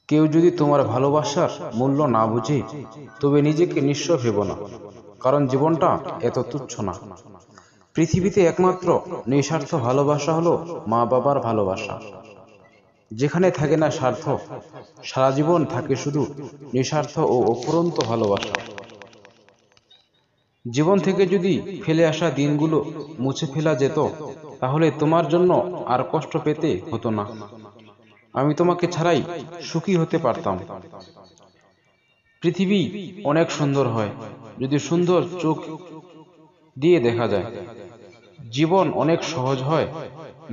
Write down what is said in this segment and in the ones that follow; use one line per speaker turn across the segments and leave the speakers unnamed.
কেউ যদি তোমার ভালোবাসার মূল্য না বুঝে, তবে নিজেকে নিঃস্ব ভেবো না, কারণ জীবনটা এত তুচ্ছ না। পৃথিবীতে একমাত্র নিঃস্বার্থ ভালোবাসা হলো মা বাবার ভালোবাসা, যেখানে থাকে না স্বার্থ। সারা জীবন থাকে শুধু নিঃস্বার্থ ও অফুরন্ত ভালোবাসা। জীবন থেকে যদি ফেলে আসা দিনগুলো মুছে ফেলা যেত, তাহলে তোমার জন্য আর কষ্ট পেতে হতো না। আমি তোমাকে ছাড়াই সুখী হতে পারতাম। পৃথিবী অনেক সুন্দর হয় যদি সুন্দর চোখ দিয়ে দেখা যায়। জীবন অনেক সহজ হয়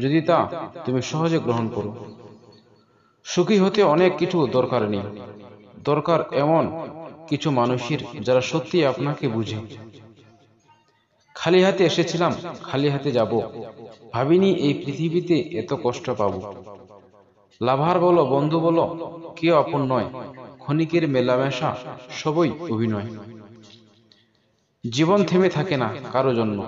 যদি তা তুমি সহজে গ্রহণ করো। সুখী হতে অনেক কিছু দরকার নেই, দরকার এমন কিছু মানুষের যারা সত্যি আপনাকে বুঝে। খালি হাতে এসেছিলাম, খালি হাতে যাব, ভাবিনি এই পৃথিবীতে এত কষ্ট পাবো। লাভার বলো, বন্ধু বলো, কেউ আপন নয়, ক্ষণিকের মেলামেশা, সবই অভিনয়। জীবন থেমে থাকে না কারো জন্য,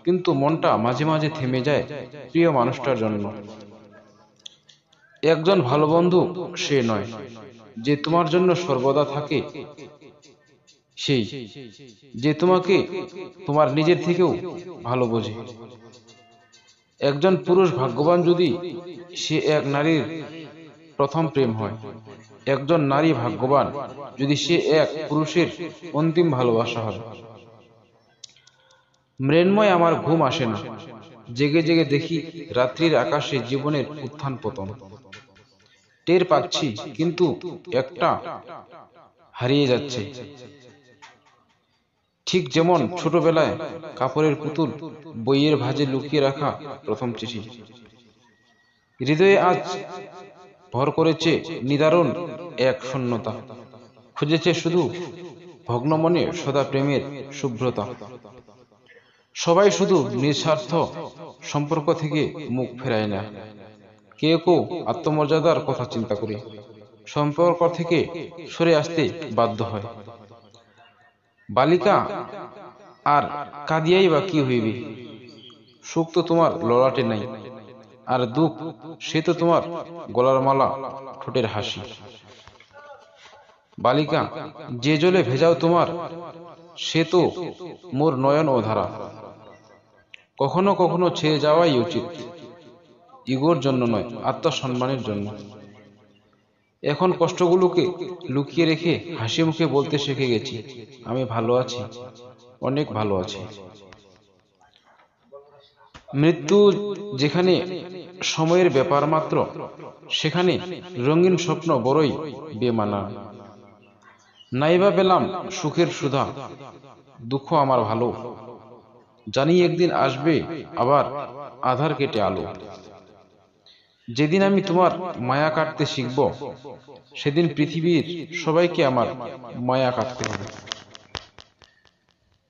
কিন্তু মনটা মাঝে মাঝে থেমে যায় প্রিয় মানুষটার জন্য। একজন ভালো বন্ধু সে নয় যে তোমার জন্য সর্বদা থাকে, সেই যে তোমাকে তোমার নিজের থেকেও ভালো বোঝে। একজন পুরুষ ভাগ্যবান যদি সে এক নারীর প্রথম প্রেম হয়। একজন নারী ভাগ্যবান যদি সে এক পুরুষের অন্তিম ভালোবাসা হয়। মৃন্ময় আমার ঘুম আসে না, জেগে জেগে দেখি রাত্রির আকাশে জীবনের উত্থান পতন। টের পাচ্ছি, কিন্তু একটা হারিয়ে যাচ্ছে। ঠিক যেমন ছোটবেলায় কাপড়ের পুতুল, বইয়ের ভাঁজে লুকিয়ে রাখা প্রথম চিঠি। হৃদয়ে আজ ভর করেছে নিদারুণ এক শূন্যতা, খুঁজেছে শুধু ভগ্ন মনে সদা প্রেমের শুভ্রতা। সবাই শুধু নিঃস্বার্থ সম্পর্ক থেকে মুখ ফেরায় না, কেউ কেউ আত্মমর্যাদার কথা চিন্তা করে সম্পর্ক থেকে সরে আসতে বাধ্য হয়। বালিকা, আর কাঁদিয়াই বা কি হইবে? সুখ তো তোমার ললাটে নাই, আর দুঃখ সে তো তোমার গলার মালা, ঠোঁটের হাসি। বালিকা, যে জলে ভেজাও তোমার, সে তো মোর নয়ন ও ধারা। কখনো কখনো ছেড়ে যাওয়াই উচিত, ইগোর জন্য নয়, আত্মসম্মানের জন্য। এখন কষ্টগুলোকে লুকিয়ে রেখে হাসি মুখে বলতে শিখে গেছি, আমি ভালো আছি, অনেক ভালো আছি। মৃত্যু যেখানে সময়ের ব্যাপার মাত্র, সেখানে রঙিন স্বপ্ন বড়ই বেমানান। নাইবা পেলাম সুখের সুধা, দুঃখ আমার ভালো, জানি একদিন আসবে আবার আধার কেটে আলো। যেদিন আমি তোমার মায়া কাটতে শিখব, সেদিন পৃথিবীর সবাইকে আমার মায়া কাটতে হবে।